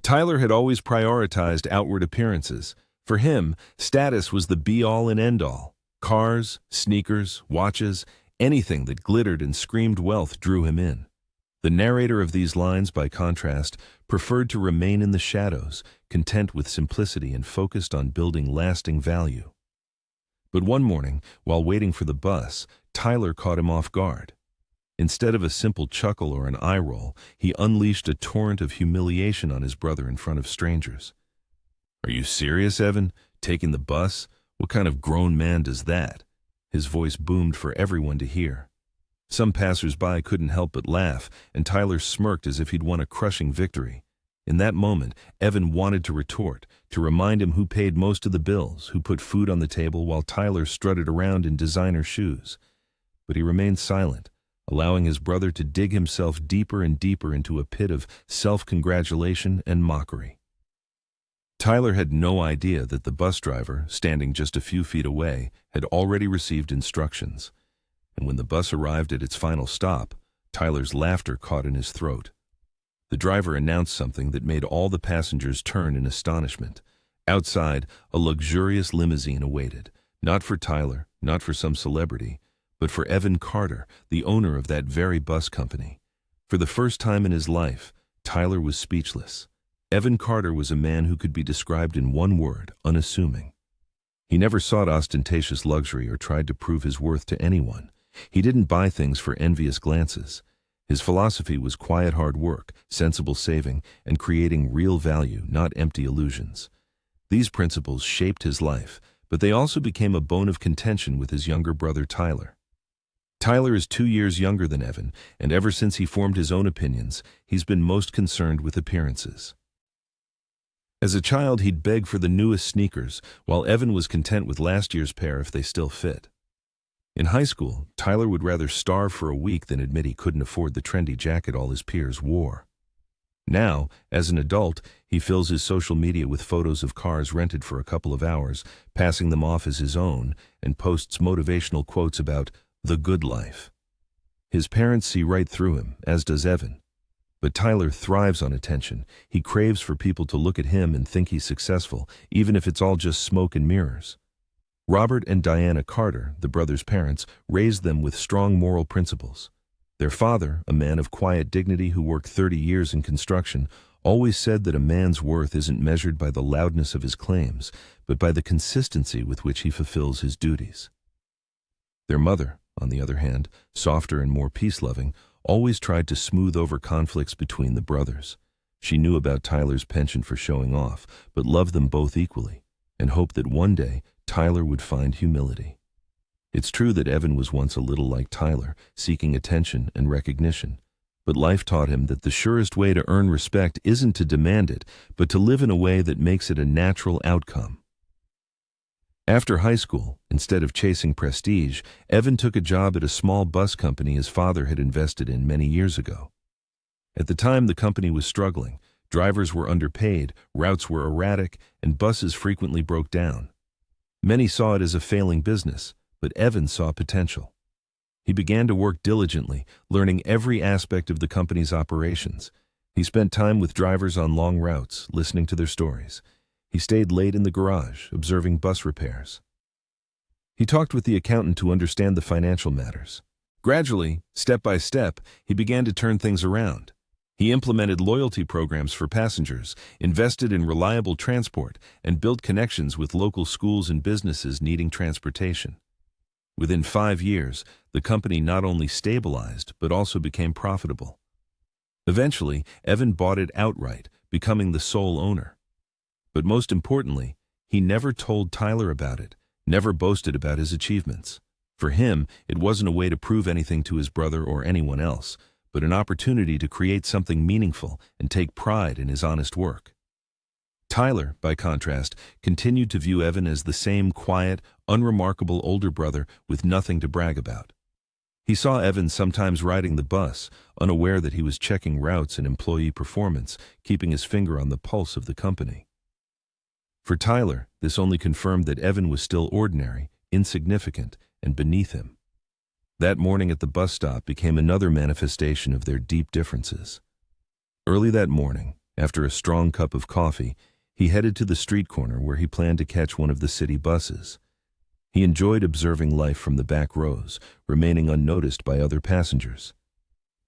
Tyler had always prioritized outward appearances. For him, status was the be-all and end-all. Cars, sneakers, watches, anything that glittered and screamed wealth drew him in. The narrator of these lines, by contrast, preferred to remain in the shadows, content with simplicity and focused on building lasting value. But one morning, while waiting for the bus, Tyler caught him off guard. Instead of a simple chuckle or an eye roll, he unleashed a torrent of humiliation on his brother in front of strangers. "Are you serious, Evan? Taking the bus? What kind of grown man does that?" His voice boomed for everyone to hear. Some passers-by couldn't help but laugh, and Tyler smirked as if he'd won a crushing victory. In that moment, Evan wanted to retort, to remind him who paid most of the bills, who put food on the table while Tyler strutted around in designer shoes. But he remained silent, allowing his brother to dig himself deeper and deeper into a pit of self-congratulation and mockery. Tyler had no idea that the bus driver, standing just a few feet away, had already received instructions. And when the bus arrived at its final stop, Tyler's laughter caught in his throat. The driver announced something that made all the passengers turn in astonishment. Outside, a luxurious limousine awaited, not for Tyler, not for some celebrity, but for Evan Carter, the owner of that very bus company. For the first time in his life, Tyler was speechless. Evan Carter was a man who could be described in one word: unassuming. He never sought ostentatious luxury or tried to prove his worth to anyone. He didn't buy things for envious glances. His philosophy was quiet hard work, sensible saving, and creating real value, not empty illusions. These principles shaped his life, but they also became a bone of contention with his younger brother Tyler. Tyler is 2 years younger than Evan, and ever since he formed his own opinions, he's been most concerned with appearances. As a child, he'd beg for the newest sneakers, while Evan was content with last year's pair if they still fit. In high school, Tyler would rather starve for a week than admit he couldn't afford the trendy jacket all his peers wore. Now, as an adult, he fills his social media with photos of cars rented for a couple of hours, passing them off as his own, and posts motivational quotes about the good life. His parents see right through him, as does Evan. But Tyler thrives on attention. He craves for people to look at him and think he's successful, even if it's all just smoke and mirrors. Robert and Diana Carter, the brothers' parents, raised them with strong moral principles. Their father, a man of quiet dignity who worked 30 years in construction, always said that a man's worth isn't measured by the loudness of his claims, but by the consistency with which he fulfills his duties. Their mother, on the other hand, softer and more peace-loving, always tried to smooth over conflicts between the brothers. She knew about Tyler's penchant for showing off, but loved them both equally, and hoped that one day Tyler would find humility. It's true that Evan was once a little like Tyler, seeking attention and recognition, but life taught him that the surest way to earn respect isn't to demand it, but to live in a way that makes it a natural outcome. After high school, instead of chasing prestige, Evan took a job at a small bus company his father had invested in many years ago. At the time, the company was struggling. Drivers were underpaid, routes were erratic, and buses frequently broke down. Many saw it as a failing business, but Evan saw potential. He began to work diligently, learning every aspect of the company's operations. He spent time with drivers on long routes, listening to their stories. He stayed late in the garage, observing bus repairs. He talked with the accountant to understand the financial matters. Gradually, step by step, he began to turn things around. He implemented loyalty programs for passengers, invested in reliable transport, and built connections with local schools and businesses needing transportation. Within 5 years, the company not only stabilized, but also became profitable. Eventually, Evan bought it outright, becoming the sole owner. But most importantly, he never told Tyler about it, never boasted about his achievements. For him, it wasn't a way to prove anything to his brother or anyone else, but an opportunity to create something meaningful and take pride in his honest work. Tyler, by contrast, continued to view Evan as the same quiet, unremarkable older brother with nothing to brag about. He saw Evan sometimes riding the bus, unaware that he was checking routes and employee performance, keeping his finger on the pulse of the company. For Tyler, this only confirmed that Evan was still ordinary, insignificant, and beneath him. That morning at the bus stop became another manifestation of their deep differences. Early that morning, After a strong cup of coffee, he headed to the street corner where he planned to catch one of the city buses. He enjoyed observing life from the back rows, remaining unnoticed by other passengers.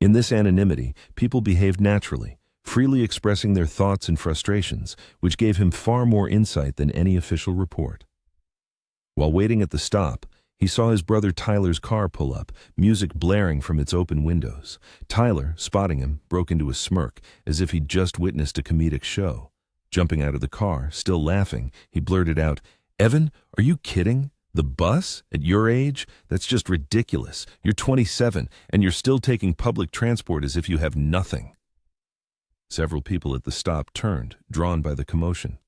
In this anonymity, people behaved naturally, freely expressing their thoughts and frustrations, which gave him far more insight than any official report. While waiting at the stop, he saw his brother Tyler's car pull up, music blaring from its open windows. Tyler, spotting him, broke into a smirk, as if he'd just witnessed a comedic show. Jumping out of the car, still laughing, he blurted out, "Evan, are you kidding? The bus? At your age? That's just ridiculous. You're 27, and you're still taking public transport as if you have nothing." Several people at the stop turned, drawn by the commotion.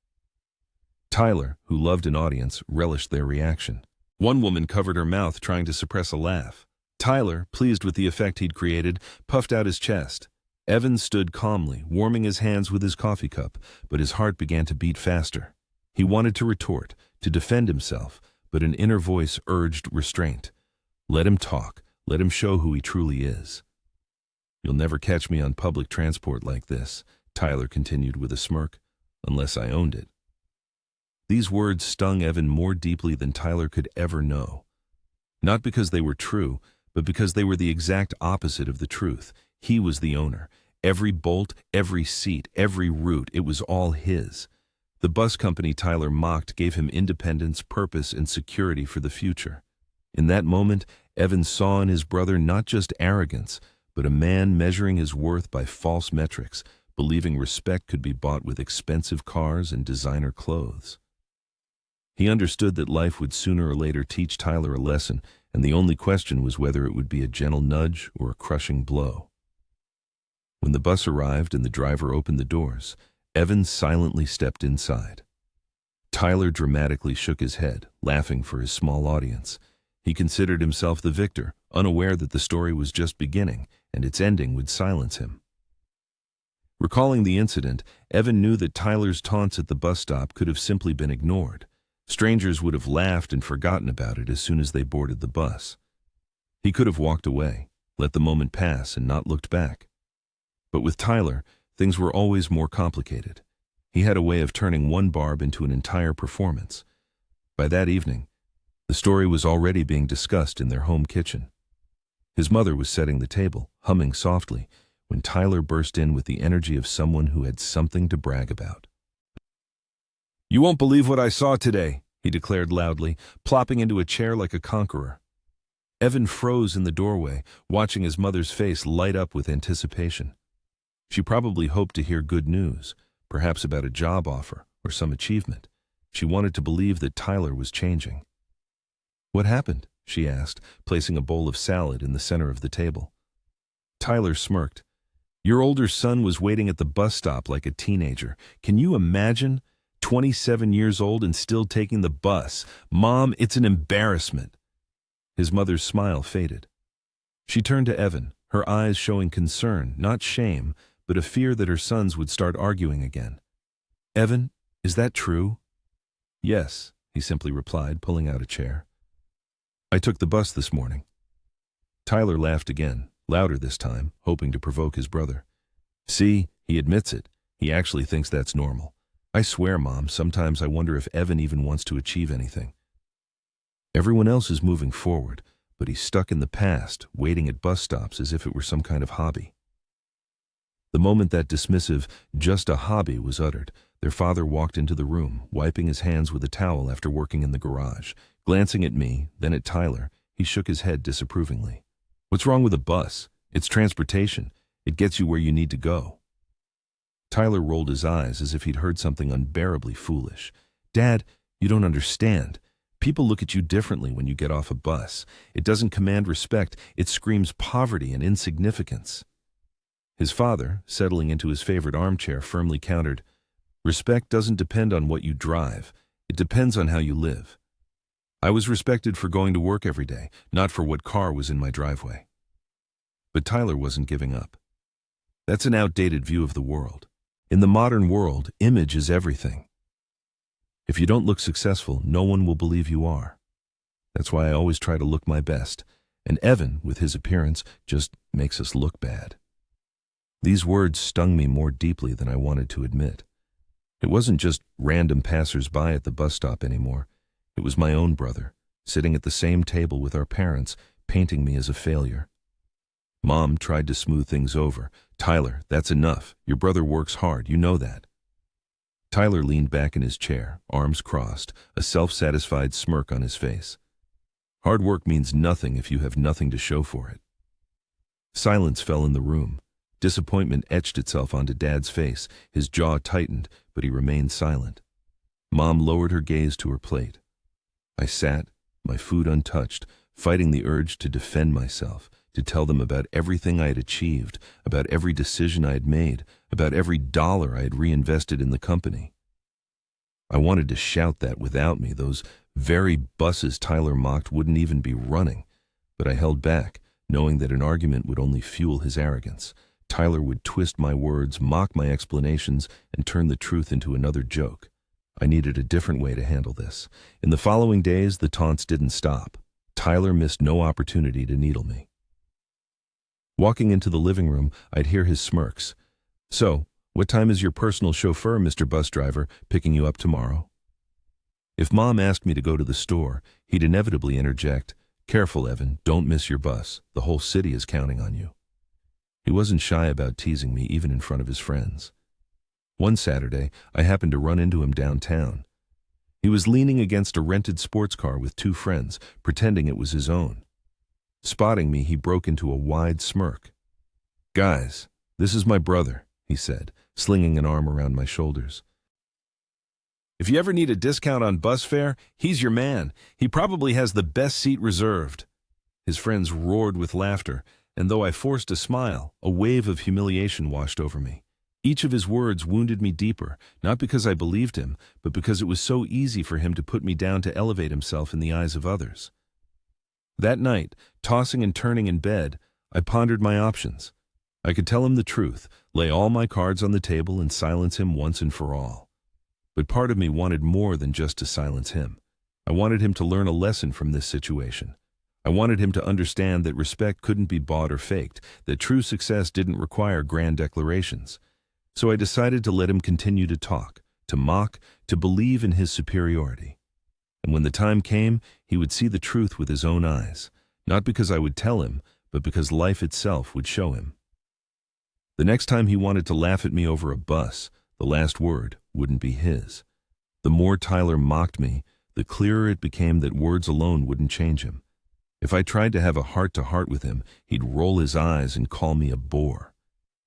Tyler, who loved an audience, relished their reaction. One woman covered her mouth, trying to suppress a laugh. Tyler, pleased with the effect he'd created, puffed out his chest. Evan stood calmly, warming his hands with his coffee cup, but his heart began to beat faster. He wanted to retort, to defend himself, but an inner voice urged restraint. Let him talk. Let him show who he truly is. "You'll never catch me on public transport like this," Tyler continued with a smirk, "unless I owned it." These words stung Evan more deeply than Tyler could ever know. Not because they were true, but because they were the exact opposite of the truth. He was the owner. Every bolt, every seat, every route, it was all his. The bus company Tyler mocked gave him independence, purpose, and security for the future. In that moment, Evan saw in his brother not just arrogance, but a man measuring his worth by false metrics, believing respect could be bought with expensive cars and designer clothes. He understood that life would sooner or later teach Tyler a lesson, and the only question was whether it would be a gentle nudge or a crushing blow. When the bus arrived and the driver opened the doors, Evan silently stepped inside. Tyler dramatically shook his head, laughing for his small audience. He considered himself the victor, unaware that the story was just beginning, and its ending would silence him. Recalling the incident, Evan knew that Tyler's taunts at the bus stop could have simply been ignored. Strangers would have laughed and forgotten about it as soon as they boarded the bus. He could have walked away, let the moment pass, and not looked back. But with Tyler, things were always more complicated. He had a way of turning one barb into an entire performance. By that evening, the story was already being discussed in their home kitchen. His mother was setting the table, humming softly, when Tyler burst in with the energy of someone who had something to brag about. "You won't believe what I saw today," he declared loudly, plopping into a chair like a conqueror. Evan froze in the doorway, watching his mother's face light up with anticipation. She probably hoped to hear good news, perhaps about a job offer or some achievement. She wanted to believe that Tyler was changing. "What happened?" she asked, placing a bowl of salad in the center of the table. Tyler smirked. "Your older son was waiting at the bus stop like a teenager. Can you imagine? 27 years old and still taking the bus. Mom, it's an embarrassment." His mother's smile faded. She turned to Evan, her eyes showing concern, not shame, but a fear that her sons would start arguing again. "Evan, is that true?" "Yes," he simply replied, pulling out a chair. "I took the bus this morning." Tyler laughed again, louder this time, hoping to provoke his brother. "See, he admits it. He actually thinks that's normal. I swear, Mom, sometimes I wonder if Evan even wants to achieve anything. Everyone else is moving forward, but he's stuck in the past, waiting at bus stops as if it were some kind of hobby." The moment that dismissive, "just a hobby," was uttered, their father walked into the room, wiping his hands with a towel after working in the garage. Glancing at me, then at Tyler, he shook his head disapprovingly. "What's wrong with a bus? It's transportation. It gets you where you need to go." Tyler rolled his eyes as if he'd heard something unbearably foolish. "Dad, you don't understand. People look at you differently when you get off a bus. It doesn't command respect. It screams poverty and insignificance." His father, settling into his favorite armchair, firmly countered, "Respect doesn't depend on what you drive. It depends on how you live. I was respected for going to work every day, not for what car was in my driveway." But Tyler wasn't giving up. That's an outdated view of the world. In the modern world, image is everything. If you don't look successful, no one will believe you are. That's why I always try to look my best, and Evan, with his appearance, just makes us look bad. These words stung me more deeply than I wanted to admit. It wasn't just random passers-by at the bus stop anymore. It was my own brother, sitting at the same table with our parents, painting me as a failure. Mom tried to smooth things over. "Tyler, that's enough. Your brother works hard, you know that." Tyler leaned back in his chair, arms crossed, a self-satisfied smirk on his face. Hard work means nothing if you have nothing to show for it. Silence fell in the room. Disappointment etched itself onto Dad's face. His jaw tightened, but he remained silent. Mom lowered her gaze to her plate. I sat, my food untouched, fighting the urge to defend myself, to tell them about everything I had achieved, about every decision I had made, about every dollar I had reinvested in the company. I wanted to shout that without me, those very buses Tyler mocked wouldn't even be running, but I held back, knowing that an argument would only fuel his arrogance. Tyler would twist my words, mock my explanations, and turn the truth into another joke. I needed a different way to handle this. In the following days, the taunts didn't stop. Tyler missed no opportunity to needle me. Walking into the living room, I'd hear his smirks. "So, what time is your personal chauffeur, Mr. Bus Driver, picking you up tomorrow?" If Mom asked me to go to the store, he'd inevitably interject, "Careful, Evan, don't miss your bus. The whole city is counting on you." He wasn't shy about teasing me, even in front of his friends. One Saturday, I happened to run into him downtown. He was leaning against a rented sports car with two friends, pretending it was his own. Spotting me, he broke into a wide smirk. "Guys, this is my brother," he said, slinging an arm around my shoulders. "If you ever need a discount on bus fare, he's your man. He probably has the best seat reserved." His friends roared with laughter, and though I forced a smile, a wave of humiliation washed over me. Each of his words wounded me deeper, not because I believed him, but because it was so easy for him to put me down to elevate himself in the eyes of others. That night, tossing and turning in bed, I pondered my options. I could tell him the truth, lay all my cards on the table and silence him once and for all. But part of me wanted more than just to silence him. I wanted him to learn a lesson from this situation. I wanted him to understand that respect couldn't be bought or faked, that true success didn't require grand declarations. So I decided to let him continue to talk, to mock, to believe in his superiority. And when the time came, he would see the truth with his own eyes, not because I would tell him, but because life itself would show him. The next time he wanted to laugh at me over a bus, the last word wouldn't be his. The more Tyler mocked me, the clearer it became that words alone wouldn't change him. If I tried to have a heart-to-heart with him, he'd roll his eyes and call me a bore.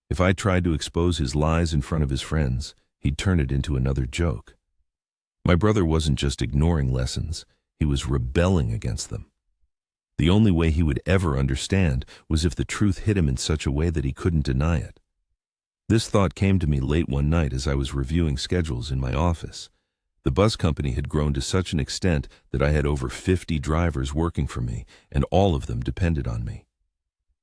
If I tried to expose his lies in front of his friends, he'd turn it into another joke. My brother wasn't just ignoring lessons, he was rebelling against them. The only way he would ever understand was if the truth hit him in such a way that he couldn't deny it. This thought came to me late one night as I was reviewing schedules in my office. The bus company had grown to such an extent that I had over 50 drivers working for me, and all of them depended on me.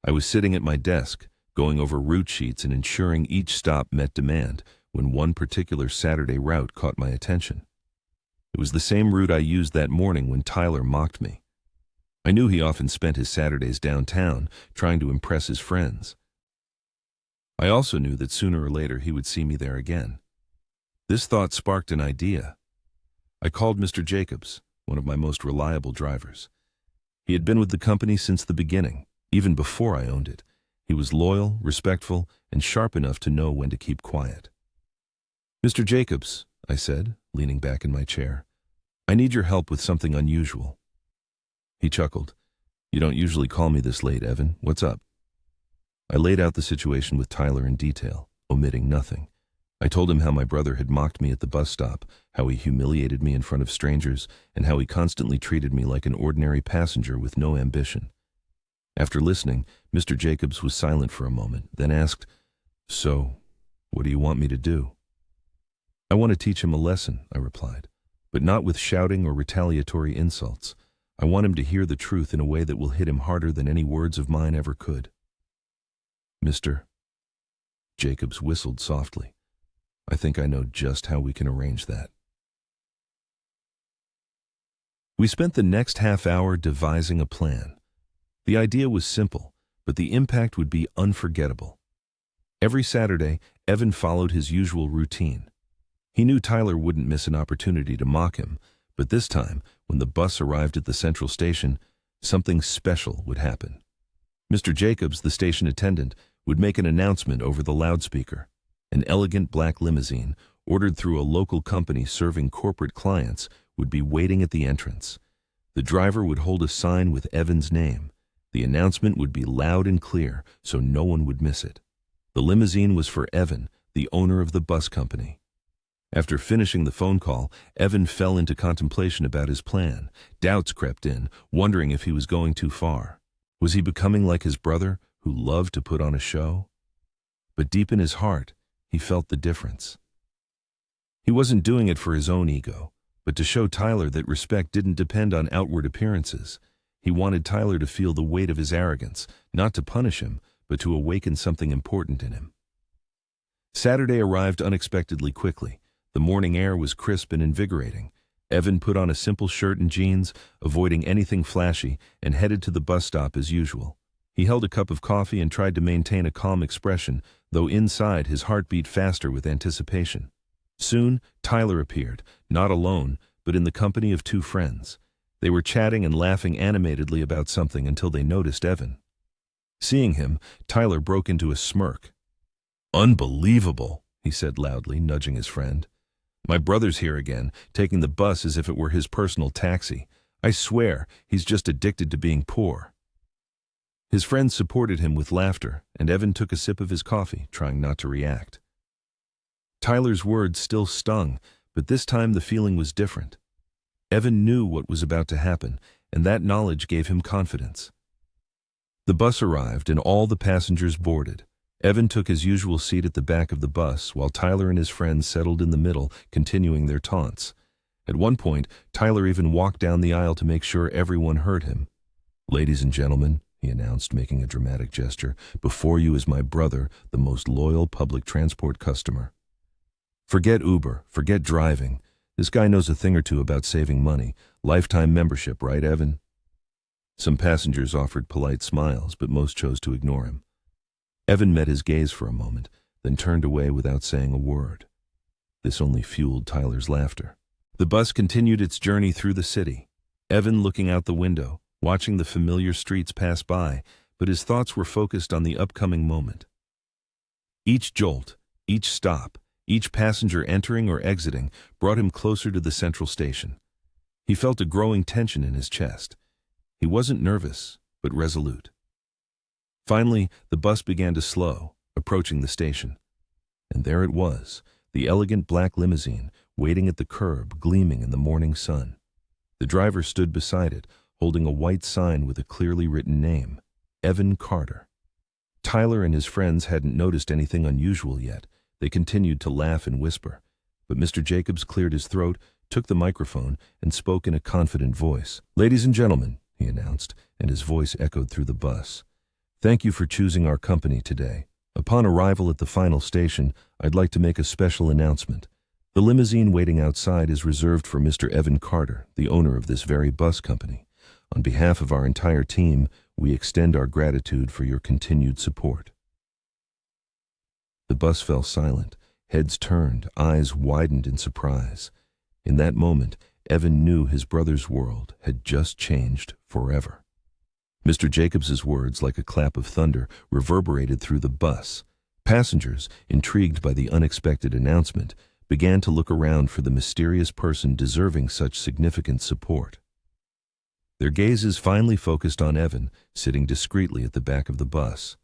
I was sitting at my desk, going over route sheets and ensuring each stop met demand, when one particular Saturday route caught my attention. It was the same route I used that morning when Tyler mocked me. I knew he often spent his Saturdays downtown, trying to impress his friends. I also knew that sooner or later he would see me there again. This thought sparked an idea. I called Mr. Jacobs, one of my most reliable drivers. He had been with the company since the beginning, even before I owned it. He was loyal, respectful, and sharp enough to know when to keep quiet. "Mr. Jacobs," I said, leaning back in my chair, "I need your help with something unusual." He chuckled. "You don't usually call me this late, Evan. What's up?" I laid out the situation with Tyler in detail, omitting nothing. I told him how my brother had mocked me at the bus stop, how he humiliated me in front of strangers, and how he constantly treated me like an ordinary passenger with no ambition. After listening, Mr. Jacobs was silent for a moment, then asked, "So, what do you want me to do?" "I want to teach him a lesson," I replied, "but not with shouting or retaliatory insults. I want him to hear the truth in a way that will hit him harder than any words of mine ever could." "Mr. Jacobs whistled softly. "I think I know just how we can arrange that." We spent the next half hour devising a plan. The idea was simple, but the impact would be unforgettable. Every Saturday, Evan followed his usual routine. He knew Tyler wouldn't miss an opportunity to mock him, but this time, when the bus arrived at the central station, something special would happen. Mr. Jacobs, the station attendant, would make an announcement over the loudspeaker. An elegant black limousine, ordered through a local company serving corporate clients, would be waiting at the entrance. The driver would hold a sign with Evan's name. The announcement would be loud and clear, so no one would miss it. The limousine was for Evan, the owner of the bus company. After finishing the phone call, Evan fell into contemplation about his plan. Doubts crept in, wondering if he was going too far. Was he becoming like his brother, who loved to put on a show? But deep in his heart, he felt the difference. He wasn't doing it for his own ego, but to show Tyler that respect didn't depend on outward appearances. He wanted Tyler to feel the weight of his arrogance, not to punish him, but to awaken something important in him. Saturday arrived unexpectedly quickly. The morning air was crisp and invigorating. Evan put on a simple shirt and jeans, avoiding anything flashy, and headed to the bus stop as usual. He held a cup of coffee and tried to maintain a calm expression, though inside his heart beat faster with anticipation. Soon, Tyler appeared, not alone, but in the company of two friends. They were chatting and laughing animatedly about something until they noticed Evan. Seeing him, Tyler broke into a smirk. "Unbelievable," he said loudly, nudging his friend. "My brother's here again, taking the bus as if it were his personal taxi. I swear, he's just addicted to being poor." His friends supported him with laughter, and Evan took a sip of his coffee, trying not to react. Tyler's words still stung, but this time the feeling was different. Evan knew what was about to happen, and that knowledge gave him confidence. The bus arrived, and all the passengers boarded. Evan took his usual seat at the back of the bus, while Tyler and his friends settled in the middle, continuing their taunts. At one point, Tyler even walked down the aisle to make sure everyone heard him. "Ladies and gentlemen," he announced, making a dramatic gesture, "before you is my brother, the most loyal public transport customer. Forget Uber, forget driving. This guy knows a thing or two about saving money. Lifetime membership, right, Evan?" Some passengers offered polite smiles, but most chose to ignore him. Evan met his gaze for a moment, then turned away without saying a word. This only fueled Tyler's laughter. The bus continued its journey through the city. Evan looking out the window, watching the familiar streets pass by, but his thoughts were focused on the upcoming moment. Each jolt, each stop, each passenger entering or exiting brought him closer to the central station. He felt a growing tension in his chest. He wasn't nervous, but resolute. Finally, the bus began to slow, approaching the station. And there it was, the elegant black limousine, waiting at the curb, gleaming in the morning sun. The driver stood beside it, holding a white sign with a clearly written name, Evan Carter. Tyler and his friends hadn't noticed anything unusual yet. They continued to laugh and whisper. But Mr. Jacobs cleared his throat, took the microphone, and spoke in a confident voice. "Ladies and gentlemen," he announced, and his voice echoed through the bus. "Thank you for choosing our company today. Upon arrival at the final station, I'd like to make a special announcement. The limousine waiting outside is reserved for Mr. Evan Carter, the owner of this very bus company. On behalf of our entire team, we extend our gratitude for your continued support." The bus fell silent, heads turned, eyes widened in surprise. In that moment, Evan knew his brother's world had just changed forever. Mr. Jacobs's words, like a clap of thunder, reverberated through the bus. Passengers, intrigued by the unexpected announcement, began to look around for the mysterious person deserving such significant support. Their gazes finally focused on Evan, sitting discreetly at the back of the bus.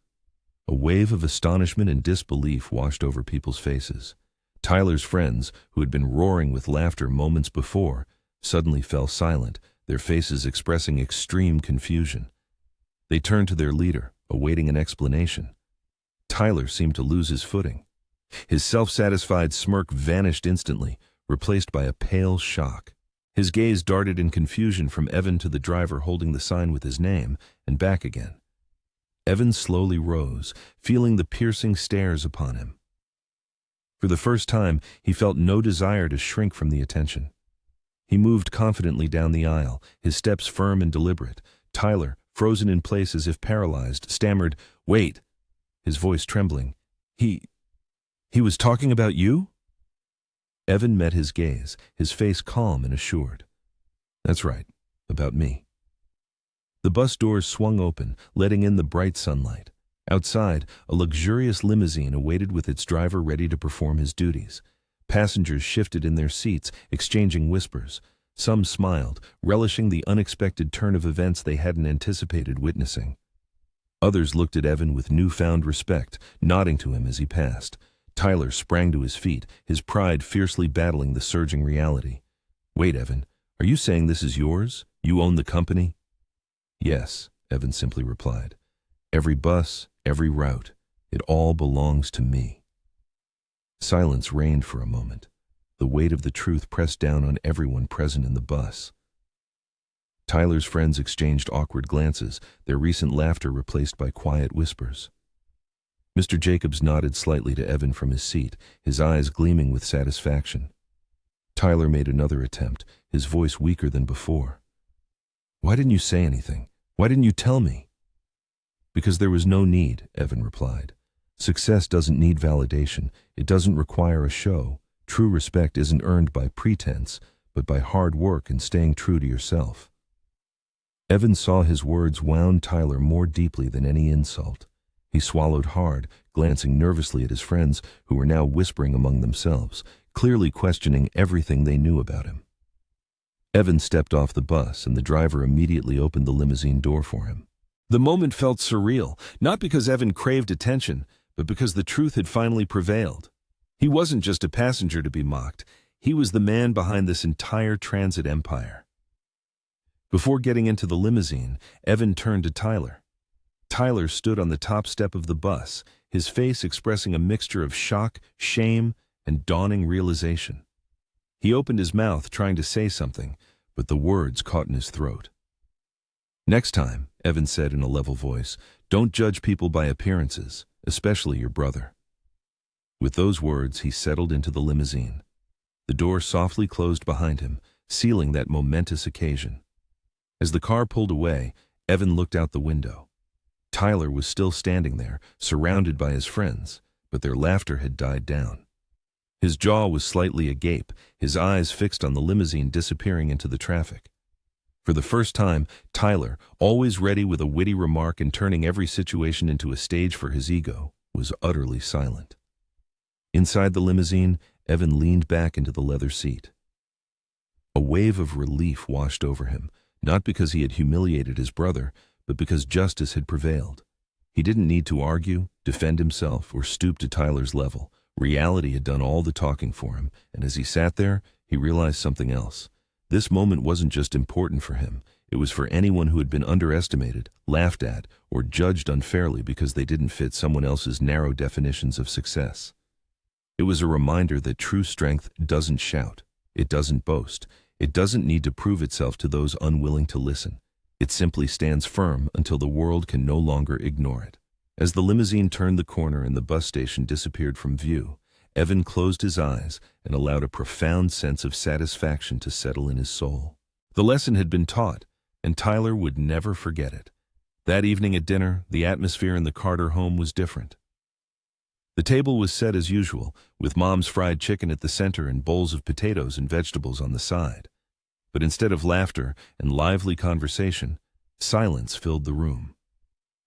A wave of astonishment and disbelief washed over people's faces. Tyler's friends, who had been roaring with laughter moments before, suddenly fell silent, their faces expressing extreme confusion. They turned to their leader, awaiting an explanation. Tyler seemed to lose his footing. His self-satisfied smirk vanished instantly, replaced by a pale shock. His gaze darted in confusion from Evan to the driver holding the sign with his name, and back again. Evan slowly rose, feeling the piercing stares upon him. For the first time, he felt no desire to shrink from the attention. He moved confidently down the aisle, his steps firm and deliberate. Tyler, frozen in place as if paralyzed, stammered, "Wait," his voice trembling. He was talking about you? Evan met his gaze, his face calm and assured. That's right, about me. The bus doors swung open, letting in the bright sunlight. Outside, a luxurious limousine awaited with its driver ready to perform his duties. Passengers shifted in their seats, exchanging whispers. Some smiled, relishing the unexpected turn of events they hadn't anticipated witnessing. Others looked at Evan with newfound respect, nodding to him as he passed. Tyler sprang to his feet, his pride fiercely battling the surging reality. Wait, Evan, are you saying this is yours? You own the company? Yes, Evan simply replied. Every bus, every route, it all belongs to me. Silence reigned for a moment. The weight of the truth pressed down on everyone present in the bus. Tyler's friends exchanged awkward glances, their recent laughter replaced by quiet whispers. Mr. Jacobs nodded slightly to Evan from his seat, his eyes gleaming with satisfaction. Tyler made another attempt, his voice weaker than before. Why didn't you say anything? Why didn't you tell me? Because there was no need, Evan replied. Success doesn't need validation. It doesn't require a show. True respect isn't earned by pretense, but by hard work and staying true to yourself. Evan saw his words wound Tyler more deeply than any insult. He swallowed hard, glancing nervously at his friends, who were now whispering among themselves, clearly questioning everything they knew about him. Evan stepped off the bus, and the driver immediately opened the limousine door for him. The moment felt surreal, not because Evan craved attention, but because the truth had finally prevailed. He wasn't just a passenger to be mocked. He was the man behind this entire transit empire. Before getting into the limousine, Evan turned to Tyler. Tyler stood on the top step of the bus, his face expressing a mixture of shock, shame, and dawning realization. He opened his mouth trying to say something, but the words caught in his throat. Next time, Evan said in a level voice, don't judge people by appearances, especially your brother. With those words, he settled into the limousine. The door softly closed behind him, sealing that momentous occasion. As the car pulled away, Evan looked out the window. Tyler was still standing there, surrounded by his friends, but their laughter had died down. His jaw was slightly agape, his eyes fixed on the limousine disappearing into the traffic. For the first time, Tyler, always ready with a witty remark and turning every situation into a stage for his ego, was utterly silent. Inside the limousine, Evan leaned back into the leather seat. A wave of relief washed over him, not because he had humiliated his brother, but because justice had prevailed. He didn't need to argue, defend himself, or stoop to Tyler's level. Reality had done all the talking for him, and as he sat there, he realized something else. This moment wasn't just important for him. It was for anyone who had been underestimated, laughed at, or judged unfairly because they didn't fit someone else's narrow definitions of success. It was a reminder that true strength doesn't shout. It doesn't boast. It doesn't need to prove itself to those unwilling to listen. It simply stands firm until the world can no longer ignore it. As the limousine turned the corner and the bus station disappeared from view, Evan closed his eyes and allowed a profound sense of satisfaction to settle in his soul. The lesson had been taught, and Tyler would never forget it. That evening at dinner, the atmosphere in the Carter home was different. The table was set as usual, with Mom's fried chicken at the center and bowls of potatoes and vegetables on the side. But instead of laughter and lively conversation, silence filled the room.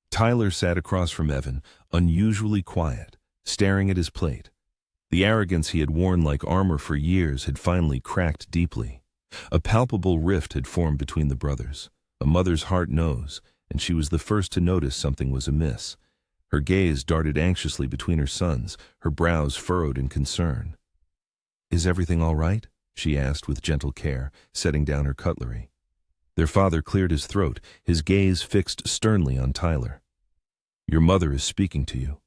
Tyler sat across from Evan, unusually quiet, staring at his plate. The arrogance he had worn like armor for years had finally cracked deeply. A palpable rift had formed between the brothers. A mother's heart knows, and she was the first to notice something was amiss. Her gaze darted anxiously between her sons, her brows furrowed in concern. "Is everything all right?" she asked with gentle care, setting down her cutlery. Their father cleared his throat, his gaze fixed sternly on Tyler. "Your mother is speaking to you."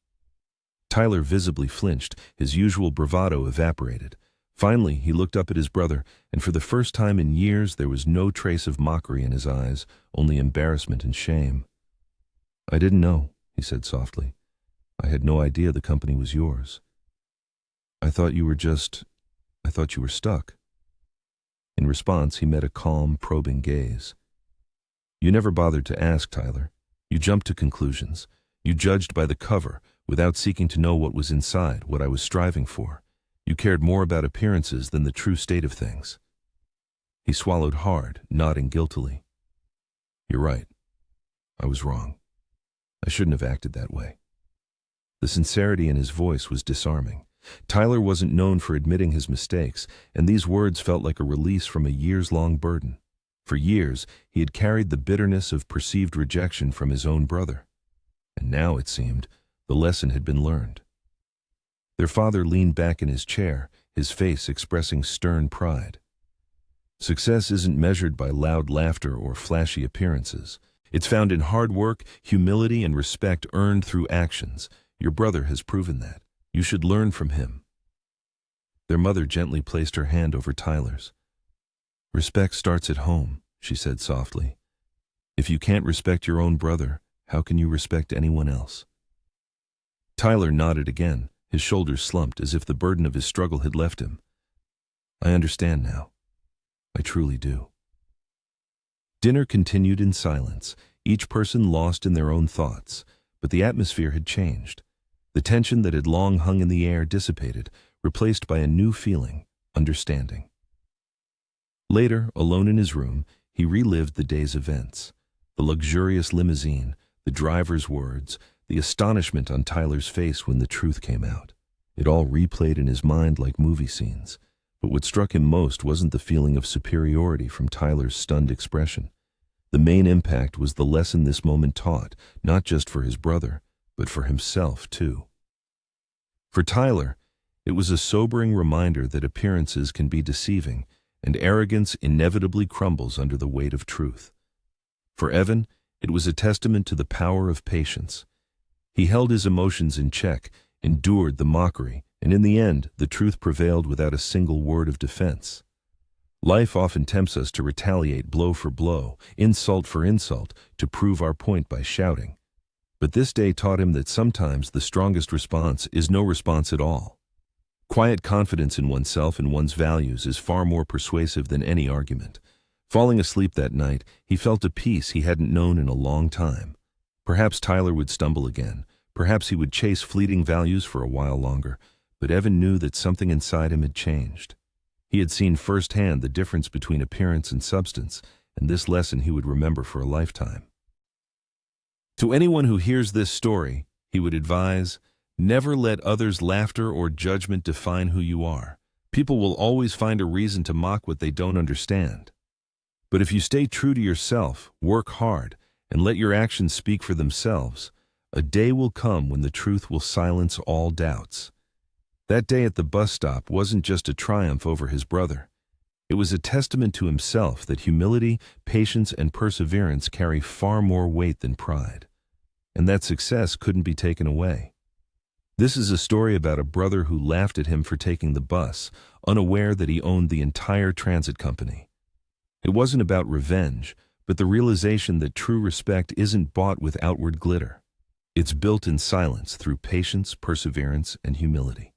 Tyler visibly flinched, his usual bravado evaporated. Finally, he looked up at his brother, and for the first time in years there was no trace of mockery in his eyes, only embarrassment and shame. "I didn't know," he said softly. "I had no idea the company was yours. I thought you were stuck." In response, he met a calm, probing gaze. "You never bothered to ask, Tyler. You jumped to conclusions. You judged by the cover, without seeking to know what was inside, what I was striving for. You cared more about appearances than the true state of things." He swallowed hard, nodding guiltily. "You're right. I was wrong. I shouldn't have acted that way." The sincerity in his voice was disarming. Tyler wasn't known for admitting his mistakes, and these words felt like a release from a years-long burden. For years, he had carried the bitterness of perceived rejection from his own brother. And now, it seemed, the lesson had been learned. Their father leaned back in his chair, his face expressing stern pride. "Success isn't measured by loud laughter or flashy appearances. It's found in hard work, humility, and respect earned through actions. Your brother has proven that. You should learn from him." Their mother gently placed her hand over Tyler's. "Respect starts at home," she said softly. "If you can't respect your own brother, how can you respect anyone else?" Tyler nodded again, his shoulders slumped as if the burden of his struggle had left him. "I understand now. I truly do." Dinner continued in silence, each person lost in their own thoughts, but the atmosphere had changed. The tension that had long hung in the air dissipated, replaced by a new feeling, understanding. Later, alone in his room, he relived the day's events. The luxurious limousine, the driver's words, the astonishment on Tyler's face when the truth came out. It all replayed in his mind like movie scenes. But what struck him most wasn't the feeling of superiority from Tyler's stunned expression. The main impact was the lesson this moment taught, not just for his brother, but for himself too. For Tyler, it was a sobering reminder that appearances can be deceiving, and arrogance inevitably crumbles under the weight of truth. For Evan, it was a testament to the power of patience. He held his emotions in check, endured the mockery, and in the end, the truth prevailed without a single word of defense. Life often tempts us to retaliate blow for blow, insult for insult, to prove our point by shouting. But this day taught him that sometimes the strongest response is no response at all. Quiet confidence in oneself and one's values is far more persuasive than any argument. Falling asleep that night, he felt a peace he hadn't known in a long time. Perhaps Tyler would stumble again. Perhaps he would chase fleeting values for a while longer. But Evan knew that something inside him had changed. He had seen firsthand the difference between appearance and substance, and this lesson he would remember for a lifetime. To anyone who hears this story, he would advise, never let others' laughter or judgment define who you are. People will always find a reason to mock what they don't understand. But if you stay true to yourself, work hard, and let your actions speak for themselves, a day will come when the truth will silence all doubts. That day at the bus stop wasn't just a triumph over his brother. It was a testament to himself that humility, patience, and perseverance carry far more weight than pride, and that success couldn't be taken away. This is a story about a brother who laughed at him for taking the bus, unaware that he owned the entire transit company. It wasn't about revenge, but the realization that true respect isn't bought with outward glitter. It's built in silence through patience, perseverance, and humility.